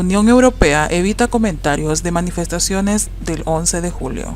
Unión Europea evita comentarios de manifestaciones del 11 de julio.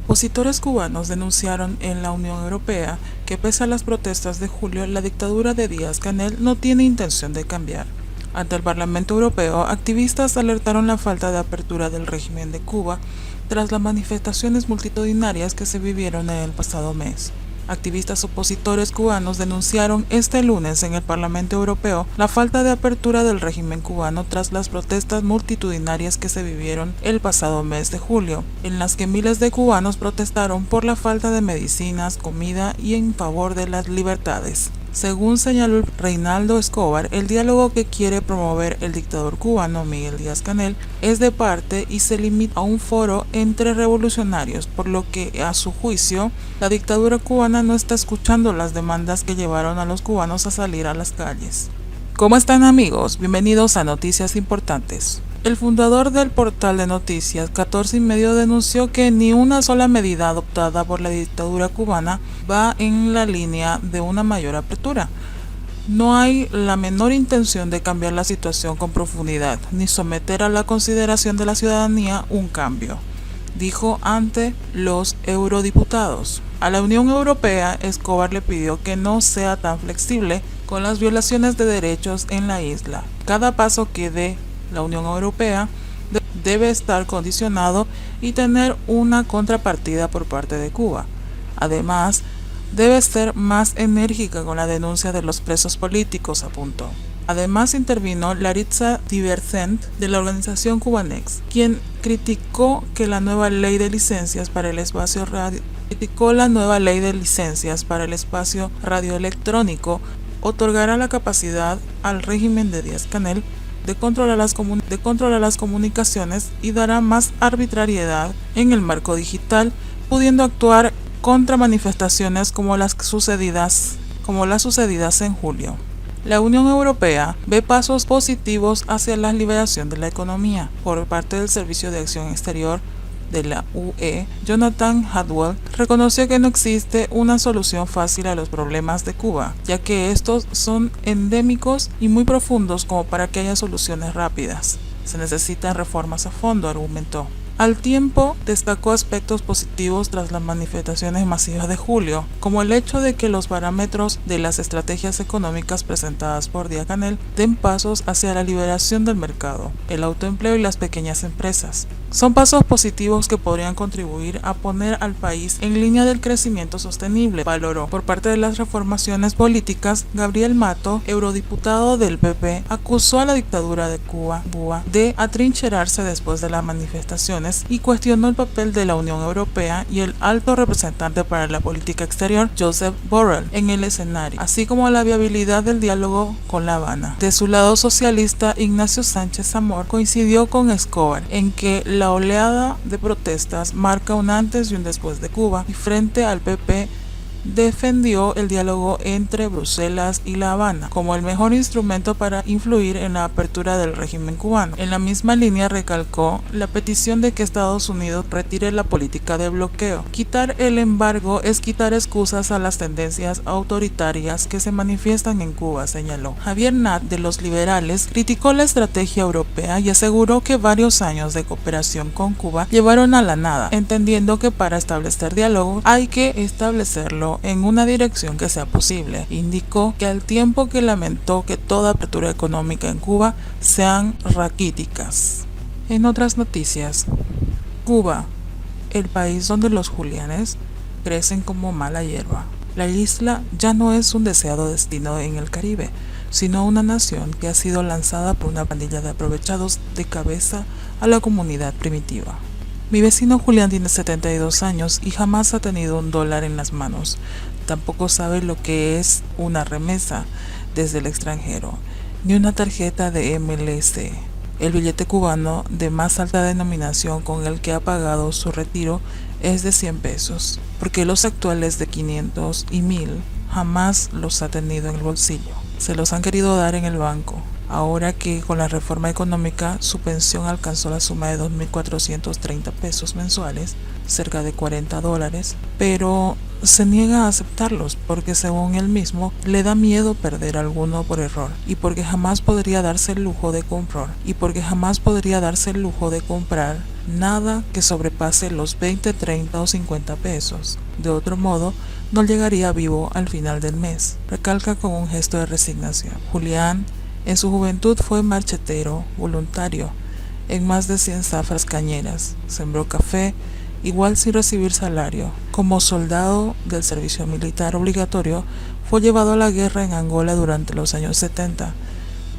Opositores cubanos denunciaron en la Unión Europea que pese a las protestas de julio, la dictadura de Díaz-Canel no tiene intención de cambiar. Ante el Parlamento Europeo, activistas alertaron la falta de apertura del régimen de Cuba tras las manifestaciones multitudinarias que se vivieron en el pasado mes. Activistas opositores cubanos denunciaron este lunes en el Parlamento Europeo la falta de apertura del régimen cubano tras las protestas multitudinarias que se vivieron el pasado mes de julio, en las que miles de cubanos protestaron por la falta de medicinas, comida y en favor de las libertades. Según señaló Reinaldo Escobar, el diálogo que quiere promover el dictador cubano Miguel Díaz-Canel es de parte y se limita a un foro entre revolucionarios, por lo que, a su juicio, la dictadura cubana no está escuchando las demandas que llevaron a los cubanos a salir a las calles. ¿Cómo están, amigos? Bienvenidos a Noticias Importantes. El fundador del portal de noticias 14 y medio denunció que ni una sola medida adoptada por la dictadura cubana va en la línea de una mayor apertura. No hay la menor intención de cambiar la situación con profundidad, ni someter a la consideración de la ciudadanía un cambio, dijo ante los eurodiputados. A la Unión Europea, Escobar le pidió que no sea tan flexible con las violaciones de derechos en la isla. Cada paso que dé la Unión Europea debe estar condicionado y tener una contrapartida por parte de Cuba. Además, debe ser más enérgica con la denuncia de los presos políticos, apuntó. Además intervino Laritza Diversent de la organización Cubanex, quien criticó que la nueva ley de licencias para el espacio radioelectrónico otorgará la capacidad al régimen de Díaz-Canel de controlar las comunicaciones y dará más arbitrariedad en el marco digital, pudiendo actuar contra manifestaciones como las sucedidas en julio. La Unión Europea ve pasos positivos hacia la liberación de la economía por parte del Servicio de Acción Exterior de la UE. Jonathan Hadwell reconoció que no existe una solución fácil a los problemas de Cuba, ya que estos son endémicos y muy profundos como para que haya soluciones rápidas. Se necesitan reformas a fondo, argumentó. Al tiempo, destacó aspectos positivos tras las manifestaciones masivas de julio, como el hecho de que los parámetros de las estrategias económicas presentadas por Díaz-Canel den pasos hacia la liberación del mercado, el autoempleo y las pequeñas empresas. Son pasos positivos que podrían contribuir a poner al país en línea del crecimiento sostenible, valoró. Por parte de las reformaciones políticas, Gabriel Mato, eurodiputado del PP, acusó a la dictadura de Cuba de atrincherarse después de las manifestaciones y cuestionó el papel de la Unión Europea y el alto representante para la política exterior, Josep Borrell, en el escenario, así como la viabilidad del diálogo con La Habana. De su lado socialista, Ignacio Sánchez Amor coincidió con Escobar en que la oleada de protestas marca un antes y un después de Cuba, y frente al PP defendió el diálogo entre Bruselas y La Habana como el mejor instrumento para influir en la apertura del régimen cubano. En la misma línea recalcó la petición de que Estados Unidos retire la política de bloqueo. Quitar el embargo es quitar excusas a las tendencias autoritarias que se manifiestan en Cuba, señaló. Javier Nat, de los liberales, criticó la estrategia europea y aseguró que varios años de cooperación con Cuba llevaron a la nada, entendiendo que para establecer diálogo hay que establecerlo en una dirección que sea posible. Indicó que al tiempo que lamentó que toda apertura económica en Cuba sean raquíticas. En otras noticias, Cuba, el país donde los julianes crecen como mala hierba. La isla ya no es un deseado destino en el Caribe, sino una nación que ha sido lanzada por una pandilla de aprovechados de cabeza a la comunidad primitiva. Mi vecino Julián tiene 72 años y jamás ha tenido $1 en las manos. Tampoco sabe lo que es una remesa desde el extranjero, ni una tarjeta de MLS, el billete cubano de más alta denominación con el que ha pagado su retiro es de 100 pesos, porque los actuales de 500 y 1000 jamás los ha tenido en el bolsillo. Se los han querido dar en el banco. Ahora que con la reforma económica su pensión alcanzó la suma de 2.430 pesos mensuales, cerca de $40, pero se niega a aceptarlos porque según él mismo le da miedo perder alguno por error y porque jamás podría darse el lujo de comprar nada que sobrepase los 20, 30 o 50 pesos. De otro modo, no llegaría vivo al final del mes, recalca con un gesto de resignación. Julián, en su juventud fue marchetero voluntario en más de 100 zafras cañeras, sembró café, igual sin recibir salario. Como soldado del servicio militar obligatorio, fue llevado a la guerra en Angola durante los años 70,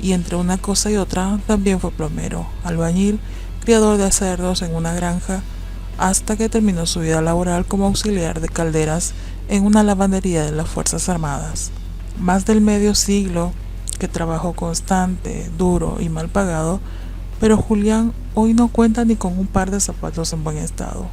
y entre una cosa y otra también fue plomero, albañil, criador de cerdos en una granja, hasta que terminó su vida laboral como auxiliar de calderas en una lavandería de las Fuerzas Armadas. Más del medio siglo que trabajó constante, duro y mal pagado, pero Julián hoy no cuenta ni con un par de zapatos en buen estado.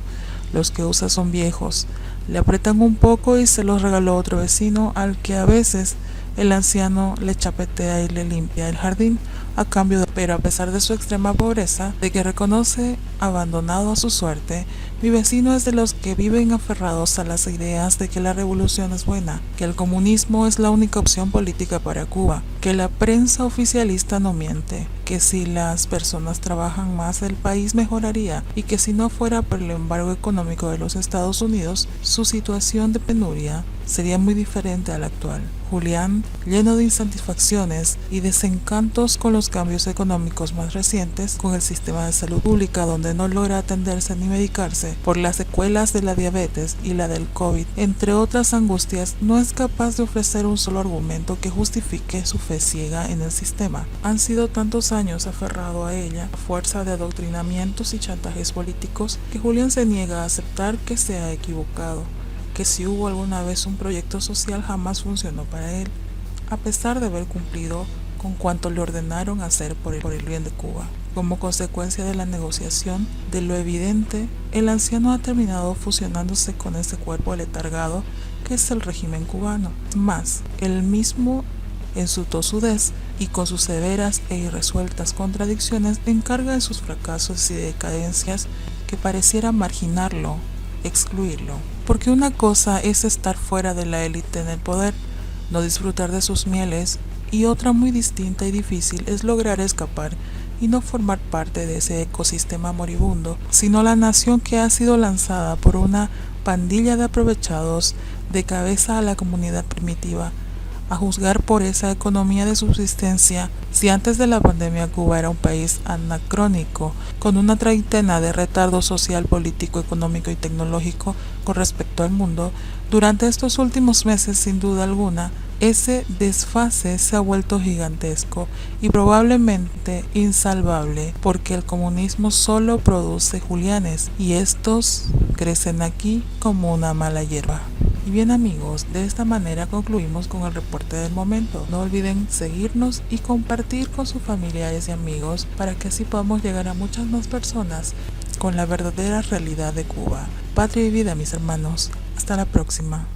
Los que usa son viejos, le aprietan un poco y se los regaló otro vecino al que a veces el anciano le chapetea y le limpia el jardín a cambio de... Pero a pesar de su extrema pobreza, de que reconoce abandonado a su suerte, mi vecino es de los que viven aferrados a las ideas de que la revolución es buena, que el comunismo es la única opción política para Cuba, que la prensa oficialista no miente, que si las personas trabajan más el país mejoraría y que si no fuera por el embargo económico de los Estados Unidos, su situación de penuria sería muy diferente a la actual. Julián, lleno de insatisfacciones y desencantos con los cambios económicos más recientes, con el sistema de salud pública donde no logra atenderse ni medicarse por las secuelas de la diabetes y la del COVID, entre otras angustias, no es capaz de ofrecer un solo argumento que justifique su fe ciega en el sistema. Han sido tantos años aferrado a ella, a fuerza de adoctrinamientos y chantajes políticos, que Julián se niega a aceptar que se ha equivocado, que si hubo alguna vez un proyecto social jamás funcionó para él, a pesar de haber cumplido con cuanto le ordenaron hacer por el bien de Cuba. Como consecuencia de la negociación, de lo evidente, el anciano ha terminado fusionándose con ese cuerpo aletargado que es el régimen cubano. Más, él mismo, en su tosudez y con sus severas e irresueltas contradicciones, encarga de sus fracasos y decadencias que pareciera marginarlo, excluirlo. Porque una cosa es estar fuera de la élite en el poder, no disfrutar de sus mieles, y otra muy distinta y difícil es lograr escapar y no formar parte de ese ecosistema moribundo, sino la nación que ha sido lanzada por una pandilla de aprovechados de cabeza a la comunidad primitiva, a juzgar por esa economía de subsistencia. Si antes de la pandemia Cuba era un país anacrónico, con una treintena de retardo social, político, económico y tecnológico con respecto al mundo, durante estos últimos meses, sin duda alguna, ese desfase se ha vuelto gigantesco y probablemente insalvable, porque el comunismo solo produce Julianes y estos crecen aquí como una mala hierba. Y bien amigos, de esta manera concluimos con el reporte del momento. No olviden seguirnos y compartir con sus familiares y amigos para que así podamos llegar a muchas más personas con la verdadera realidad de Cuba. Patria y vida, mis hermanos. Hasta la próxima.